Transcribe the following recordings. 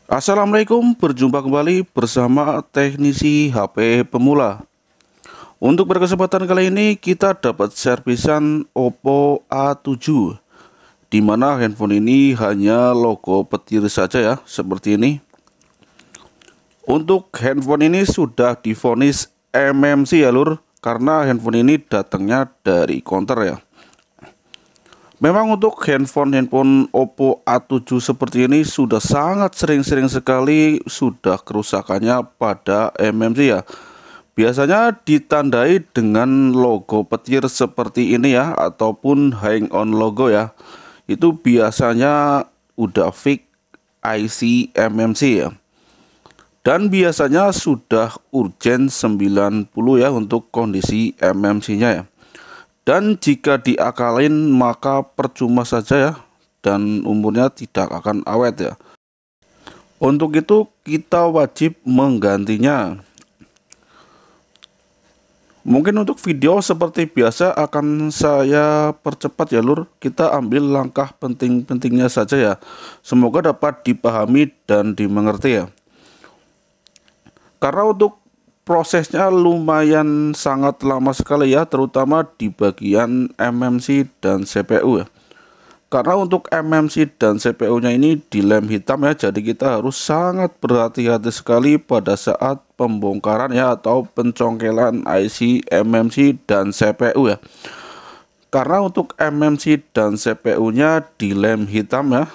Assalamualaikum, berjumpa kembali bersama teknisi HP pemula. Untuk berkesempatan kali ini kita dapat servisan Oppo A7, di mana handphone ini hanya logo petir saja ya, seperti ini. Untuk handphone ini sudah divonis MMC ya lur, karena handphone ini datangnya dari counter ya. Memang untuk handphone Oppo A7 seperti ini sudah sangat sering-sering sekali sudah kerusakannya pada MMC ya. Biasanya ditandai dengan logo petir seperti ini ya, ataupun hang on logo ya. Itu biasanya udah fix IC MMC ya. Dan biasanya sudah urgent 90 ya untuk kondisi MMC-nya ya. Dan jika diakalin maka percuma saja ya, dan umurnya tidak akan awet ya. Untuk itu kita wajib menggantinya. Mungkin untuk video seperti biasa akan saya percepat ya lur. Kita ambil langkah penting-pentingnya saja ya. Semoga dapat dipahami dan dimengerti ya. Karena untuk prosesnya lumayan sangat lama sekali ya, terutama di bagian MMC dan CPU ya. Karena untuk MMC dan CPU-nya ini dilem hitam ya, jadi kita harus sangat berhati-hati sekali pada saat pembongkaran ya, atau pencongkelan IC MMC dan CPU ya. Karena untuk MMC dan CPU-nya dilem hitam ya,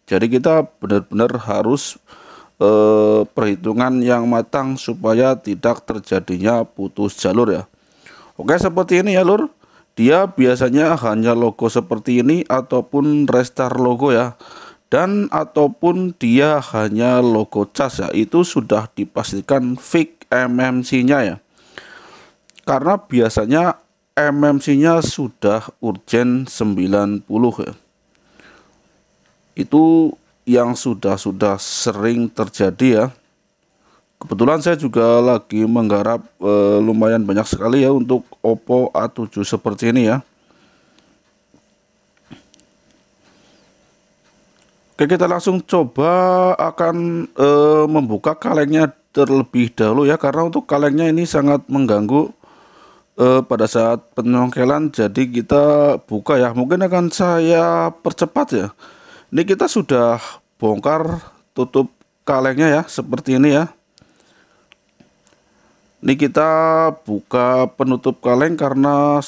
jadi kita benar-benar harus perhitungan yang matang supaya tidak terjadinya putus jalur ya. Oke, seperti ini ya lur. Dia biasanya hanya logo seperti ini ataupun restart logo ya, dan ataupun dia hanya logo cas ya, itu sudah dipastikan fix MMC-nya ya. Karena biasanya MMC-nya sudah urgent 90 ya. Itu yang sudah sering terjadi ya. Kebetulan saya juga lagi menggarap lumayan banyak sekali ya untuk Oppo A7 seperti ini ya. Oke, kita langsung coba akan membuka kalengnya terlebih dahulu ya, karena untuk kalengnya ini sangat mengganggu pada saat penyongkelan. Jadi kita buka ya, mungkin akan saya percepat ya. Ini kita sudah bongkar tutup kalengnya ya, seperti ini ya. Ini kita buka penutup kaleng karena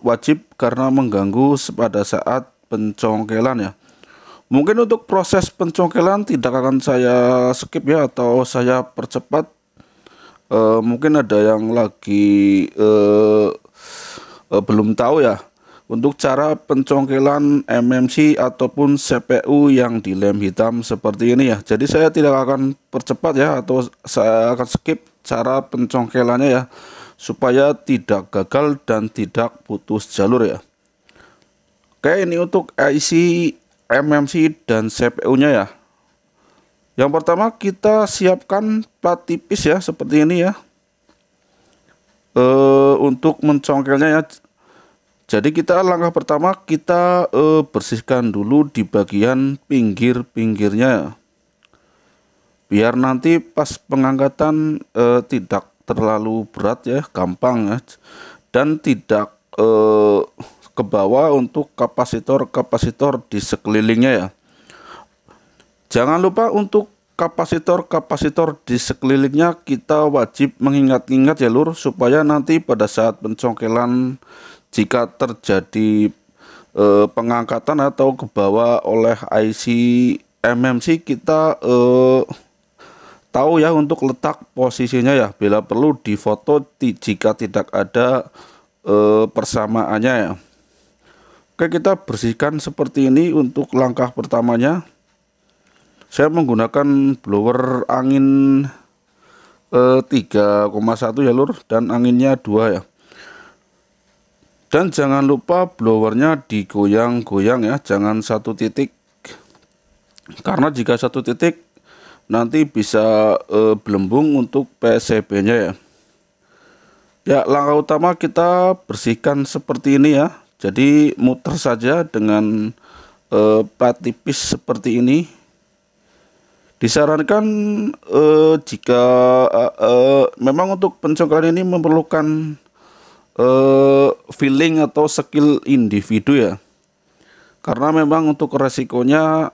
wajib, karena mengganggu pada saat pencongkelan ya. Mungkin untuk proses pencongkelan tidak akan saya skip ya, atau saya percepat. Mungkin ada yang lagi belum tahu ya untuk cara pencongkelan MMC ataupun CPU yang dilem hitam seperti ini ya. Jadi saya tidak akan percepat ya, atau saya akan skip cara pencongkelannya ya, supaya tidak gagal dan tidak putus jalur ya. Oke, ini untuk IC MMC dan CPU-nya ya. Yang pertama kita siapkan plat tipis ya, seperti ini ya. Untuk mencongkelnya ya. Jadi kita langkah pertama kita bersihkan dulu di bagian pinggir-pinggirnya, biar nanti pas pengangkatan tidak terlalu berat ya, gampang ya, dan tidak ke bawah untuk kapasitor di sekelilingnya ya. Jangan lupa untuk kapasitor di sekelilingnya kita wajib mengingat-ingat ya lur, supaya nanti pada saat pencongkelan jika terjadi pengangkatan atau ke bawah oleh IC MMC, kita tahu ya untuk letak posisinya ya, bila perlu difoto jika tidak ada persamaannya ya. Oke, kita bersihkan seperti ini untuk langkah pertamanya. Saya menggunakan blower angin 3,1 ya lur, dan anginnya 2 ya. Dan jangan lupa blowernya digoyang-goyang ya, jangan satu titik, karena jika satu titik nanti bisa belembung untuk PCB-nya ya. Ya, langkah utama kita bersihkan seperti ini ya. Jadi muter saja dengan plat tipis seperti ini. Disarankan jika memang untuk pencongkelan ini memerlukan feeling atau skill individu ya, karena memang untuk resikonya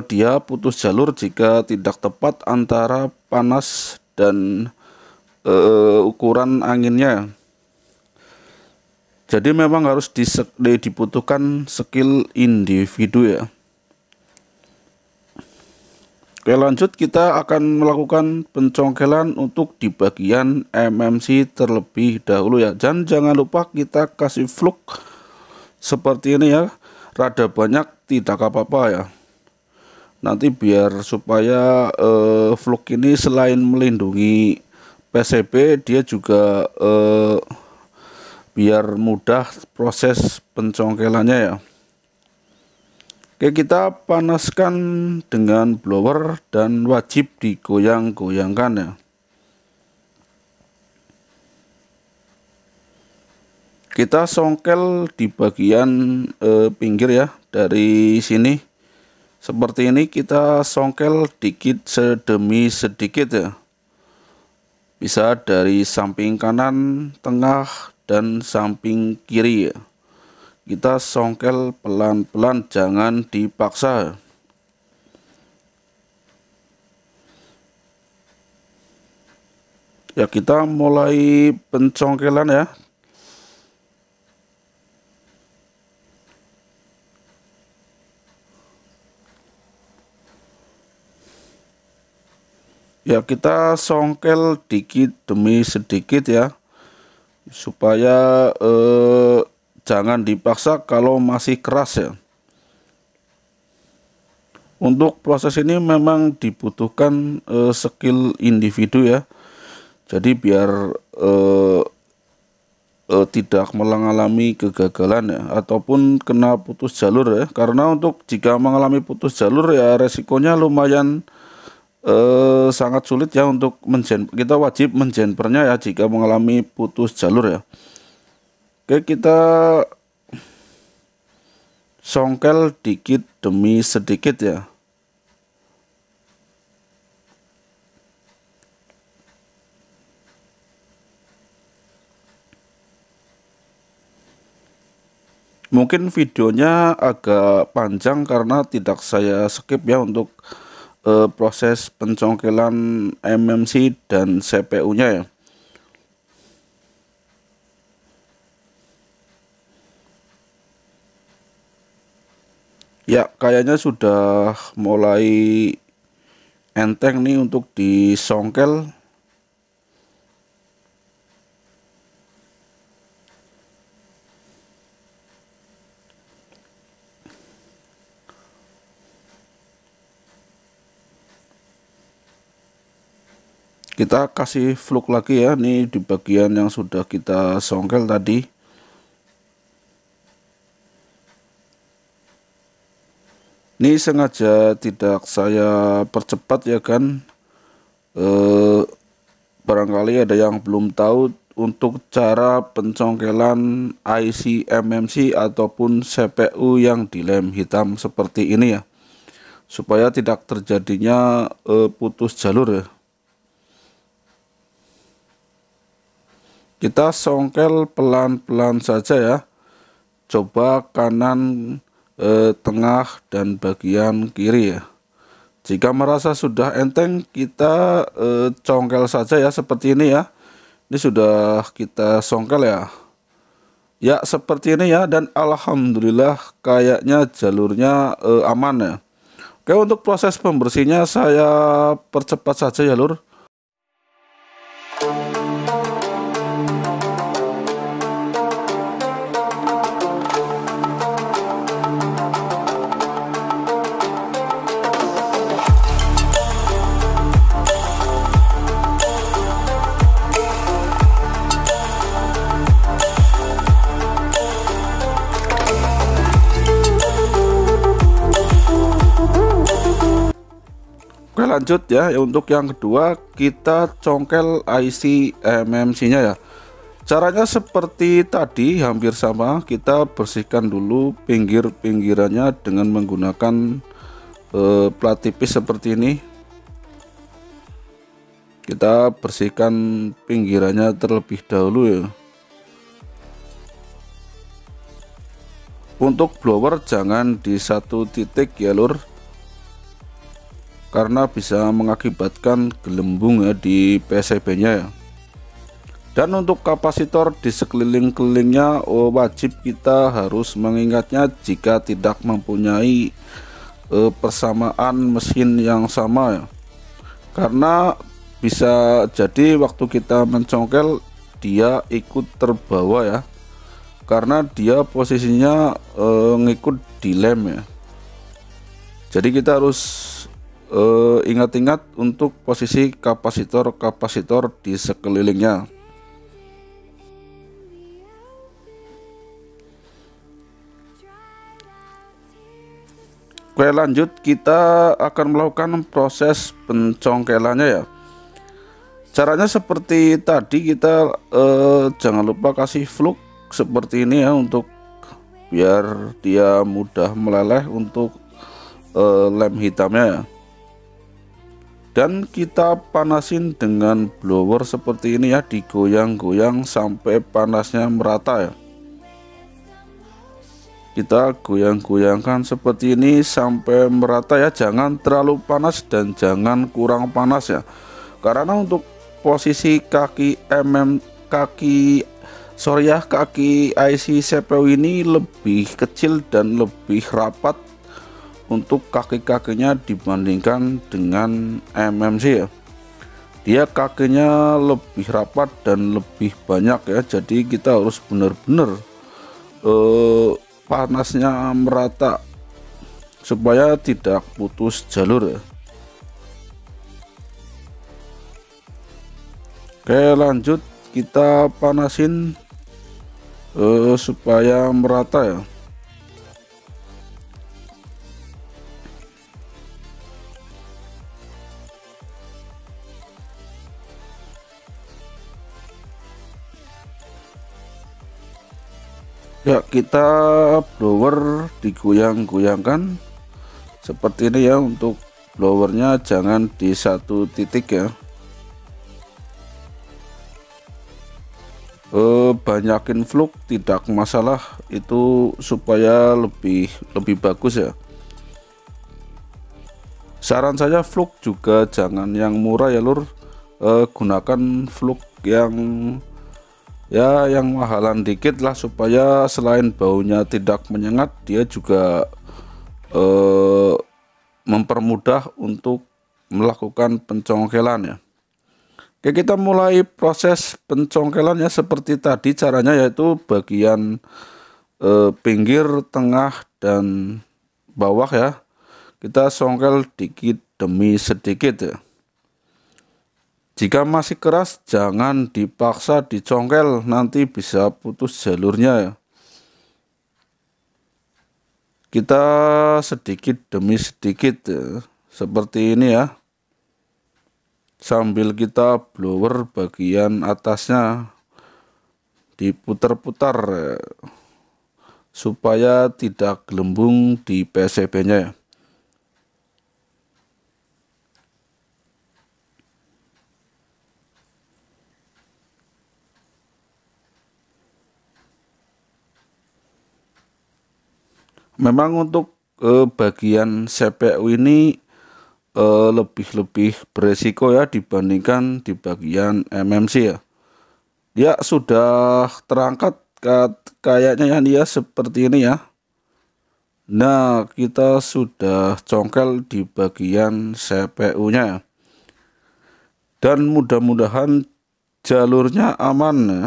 dia putus jalur jika tidak tepat antara panas dan ukuran anginnya. Jadi memang harus dibutuhkan skill individu ya. Oke, lanjut kita akan melakukan pencongkelan untuk di bagian MMC terlebih dahulu ya. Dan jangan lupa kita kasih fluk seperti ini ya. Rada banyak tidak apa-apa ya. Nanti biar supaya fluk ini selain melindungi PCB, dia juga biar mudah proses pencongkelannya ya. Oke, kita panaskan dengan blower dan wajib digoyang-goyangkan ya. Kita songkel di bagian pinggir ya, dari sini. Seperti ini kita songkel dikit demi sedikit ya. Bisa dari samping kanan, tengah, dan samping kiri ya. Kita songkel pelan-pelan, jangan dipaksa. Ya, kita mulai pencongkelan ya. Ya, kita songkel dikit demi sedikit ya, supaya jangan dipaksa kalau masih keras ya. Untuk proses ini memang dibutuhkan skill individu ya. Jadi biar tidak mengalami kegagalan ya, ataupun kena putus jalur ya. Karena untuk jika mengalami putus jalur ya resikonya lumayan sangat sulit ya untuk kita wajib menjempernya ya jika mengalami putus jalur ya. Oke, kita songkel dikit demi sedikit ya. Mungkin videonya agak panjang karena tidak saya skip ya untuk proses pencongkelan MMC dan CPU-nya ya. Ya, kayaknya sudah mulai enteng nih untuk disongkel. Kita kasih fluk lagi ya, nih di bagian yang sudah kita songkel tadi. Ini sengaja tidak saya percepat ya kan. Barangkali ada yang belum tahu untuk cara pencongkelan IC MMC ataupun CPU yang dilem hitam seperti ini ya, supaya tidak terjadinya putus jalur ya. Kita songkel pelan-pelan saja ya. Coba kanan, tengah, dan bagian kiri ya. Jika merasa sudah enteng, kita congkel saja ya seperti ini ya. Ini sudah kita songkel ya. Ya seperti ini ya, dan alhamdulillah kayaknya jalurnya aman ya. Oke, untuk proses pembersihnya saya percepat saja ya lur. Oke, lanjut ya. Untuk yang kedua kita congkel IC MMC nya ya. Caranya seperti tadi, hampir sama. Kita bersihkan dulu pinggir-pinggirannya dengan menggunakan plat tipis seperti ini. Kita bersihkan pinggirannya terlebih dahulu ya. Untuk blower jangan di satu titik ya lur, karena bisa mengakibatkan gelembung ya di PCB nya ya. Dan untuk kapasitor di sekeliling-kelilingnya wajib kita harus mengingatnya jika tidak mempunyai persamaan mesin yang sama ya. Karena bisa jadi waktu kita mencongkel dia ikut terbawa ya, karena dia posisinya ngikut di lem ya. Jadi kita harus ingat-ingat untuk posisi kapasitor di sekelilingnya. Oke, lanjut kita akan melakukan proses pencongkelannya ya. Caranya seperti tadi, kita jangan lupa kasih fluk seperti ini ya, untuk biar dia mudah meleleh untuk lem hitamnya ya. Dan kita panasin dengan blower seperti ini ya, digoyang-goyang sampai panasnya merata ya. Kita goyang-goyangkan seperti ini sampai merata ya, jangan terlalu panas dan jangan kurang panas ya. Karena untuk posisi kaki IC CPU ini lebih kecil dan lebih rapat untuk kaki-kakinya dibandingkan dengan MMC ya. Dia kakinya lebih rapat dan lebih banyak ya, jadi kita harus benar-benar panasnya merata supaya tidak putus jalur ya. Oke, lanjut kita panasin supaya merata ya. Ya, kita blower digoyang-goyangkan seperti ini ya. Untuk blowernya jangan di satu titik ya. Banyakin fluk tidak masalah, itu supaya lebih bagus ya. Saran saya fluk juga jangan yang murah ya lur, gunakan fluk yang mahalan dikit lah, supaya selain baunya tidak menyengat, dia juga mempermudah untuk melakukan pencongkelan ya. Oke, kita mulai proses pencongkelannya seperti tadi caranya, yaitu bagian pinggir, tengah, dan bawah ya. Kita songkel dikit demi sedikit ya. Jika masih keras jangan dipaksa dicongkel, nanti bisa putus jalurnya ya. Kita sedikit demi sedikit ya, seperti ini ya. Sambil kita blower bagian atasnya diputar-putar ya, supaya tidak gelembung di PCB nya ya. Memang untuk bagian CPU ini lebih beresiko ya dibandingkan di bagian MMC ya. Dia sudah terangkat kayaknya ya, dia seperti ini ya. Nah, kita sudah congkel di bagian CPU nya ya. Dan mudah-mudahan jalurnya aman ya.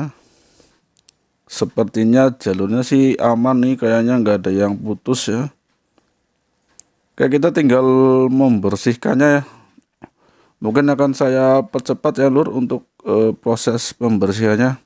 Sepertinya jalurnya sih aman nih, kayaknya nggak ada yang putus ya. Oke, kita tinggal membersihkannya ya. Mungkin akan saya percepat ya lur untuk proses pembersihannya.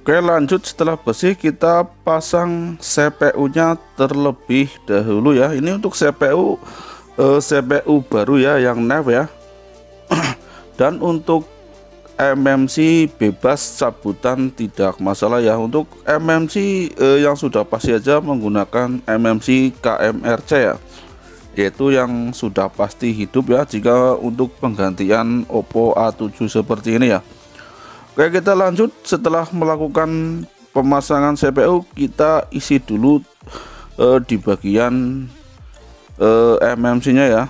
Oke, lanjut. Setelah bersih kita pasang CPU nya terlebih dahulu ya. Ini untuk CPU baru ya, yang NEV ya. Dan untuk MMC bebas cabutan tidak masalah ya. Untuk MMC yang sudah pasti aja menggunakan MMC KMRC ya, yaitu yang sudah pasti hidup ya jika untuk penggantian Oppo A7 seperti ini ya. Oke, kita lanjut. Setelah melakukan pemasangan CPU, kita isi dulu di bagian MMC nya ya,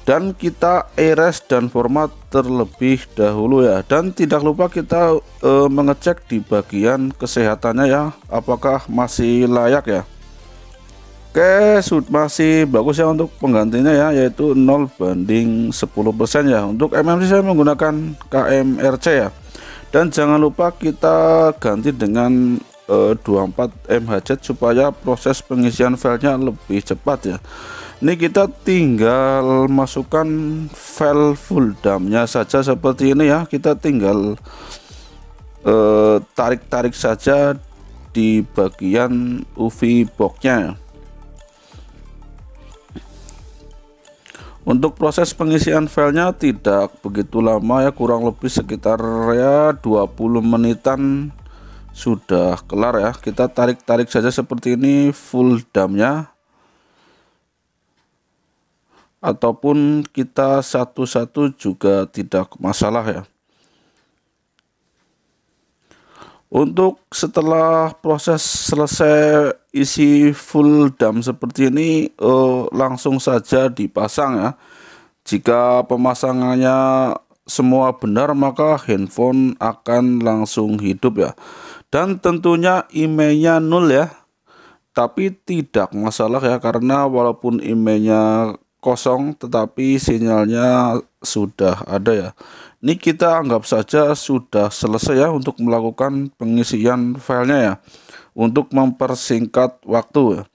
dan kita erase dan format terlebih dahulu ya. Dan tidak lupa kita mengecek di bagian kesehatannya ya, apakah masih layak ya. Oke, masih bagus ya untuk penggantinya ya, yaitu 0:10% ya. Untuk MMC saya menggunakan KMRC ya. Dan jangan lupa kita ganti dengan 24 MHz supaya proses pengisian filenya lebih cepat ya. Ini kita tinggal masukkan file full dump-nya saja seperti ini ya. Kita tinggal tarik-tarik saja di bagian UV box-nya. Untuk proses pengisian filenya tidak begitu lama ya, kurang lebih sekitar ya 20 menitan sudah kelar ya. Kita tarik-tarik saja seperti ini full dump-nya, ataupun kita satu-satu juga tidak masalah ya. Untuk setelah proses selesai isi full dump seperti ini, langsung saja dipasang ya. Jika pemasangannya semua benar, maka handphone akan langsung hidup ya. Dan tentunya IMEI-nya 0 ya, tapi tidak masalah ya, karena walaupun IMEI-nya kosong tetapi sinyalnya sudah ada ya. Ini kita anggap saja sudah selesai ya untuk melakukan pengisian filenya ya, untuk mempersingkat waktu ya.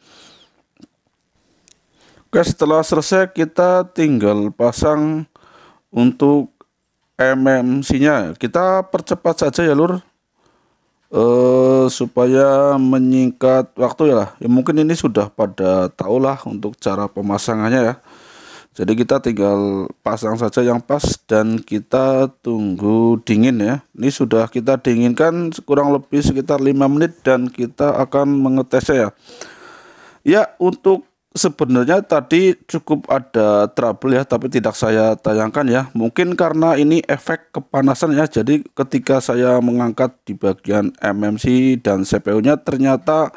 Oke, setelah selesai kita tinggal pasang untuk MMC-nya. Kita percepat saja ya lur, supaya menyingkat waktu ya lah. Ya mungkin ini sudah pada tahu lah untuk cara pemasangannya ya. Jadi kita tinggal pasang saja yang pas dan kita tunggu dingin ya. Ini sudah kita dinginkan kurang lebih sekitar 5 menit dan kita akan mengetesnya ya. Ya, untuk sebenarnya tadi cukup ada trouble ya, tapi tidak saya tayangkan ya. Mungkin karena ini efek kepanasan ya. Jadi ketika saya mengangkat di bagian MMC dan CPU-nya, ternyata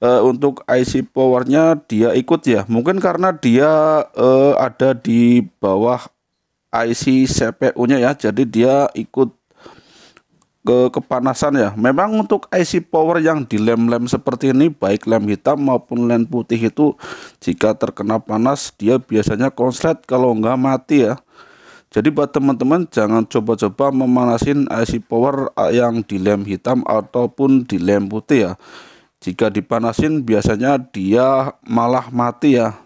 untuk IC powernya dia ikut ya. Mungkin karena dia ada di bawah IC CPU-nya ya, jadi dia ikut kepanasan ya. Memang untuk IC power yang di lem-lem seperti ini, baik lem hitam maupun lem putih, itu jika terkena panas dia biasanya konslet, kalau enggak mati ya. Jadi buat teman-teman jangan coba-coba memanasin IC power yang di lem hitam ataupun di lem putih ya. Jika dipanasin biasanya dia malah mati ya,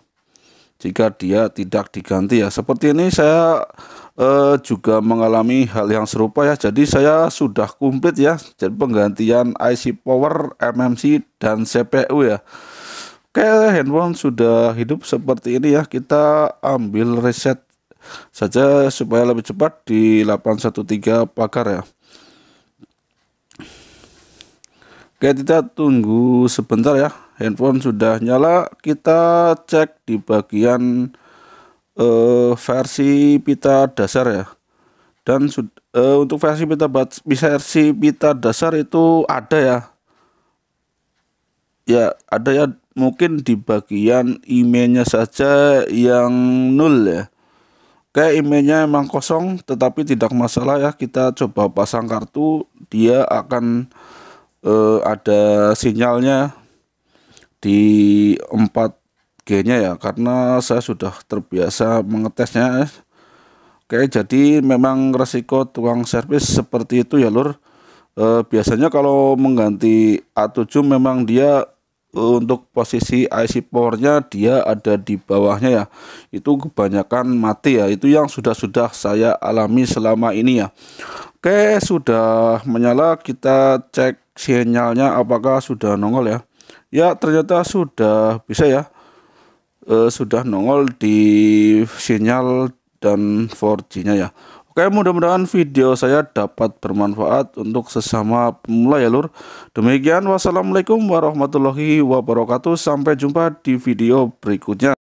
jika dia tidak diganti ya. Seperti ini saya juga mengalami hal yang serupa ya. Jadi saya sudah komplit ya, jadi penggantian IC power, MMC dan CPU ya. Oke, handphone sudah hidup seperti ini ya. Kita ambil reset saja supaya lebih cepat di 813 pagar ya. Oke, kita tunggu sebentar ya. Handphone sudah nyala. Kita cek di bagian versi pita dasar ya. Dan untuk versi pita dasar itu ada ya. Ya, ada ya. Mungkin di bagian IMEI-nya saja yang 0 ya. Oke, IMEI-nya emang kosong, tetapi tidak masalah ya. Kita coba pasang kartu, dia akan ada sinyalnya di 4G-nya ya, karena saya sudah terbiasa mengetesnya. Oke, jadi memang resiko tukang servis seperti itu ya lur. Biasanya kalau mengganti A7 memang dia untuk posisi IC powernya dia ada di bawahnya ya, itu kebanyakan mati ya, itu yang sudah saya alami selama ini ya. Oke, sudah menyala, kita cek sinyalnya apakah sudah nongol ya. Ya, ternyata sudah bisa ya. Sudah nongol di sinyal dan 4G-nya ya. Oke, mudah-mudahan video saya dapat bermanfaat untuk sesama pemula ya lur. Demikian, wassalamualaikum warahmatullahi wabarakatuh. Sampai jumpa di video berikutnya.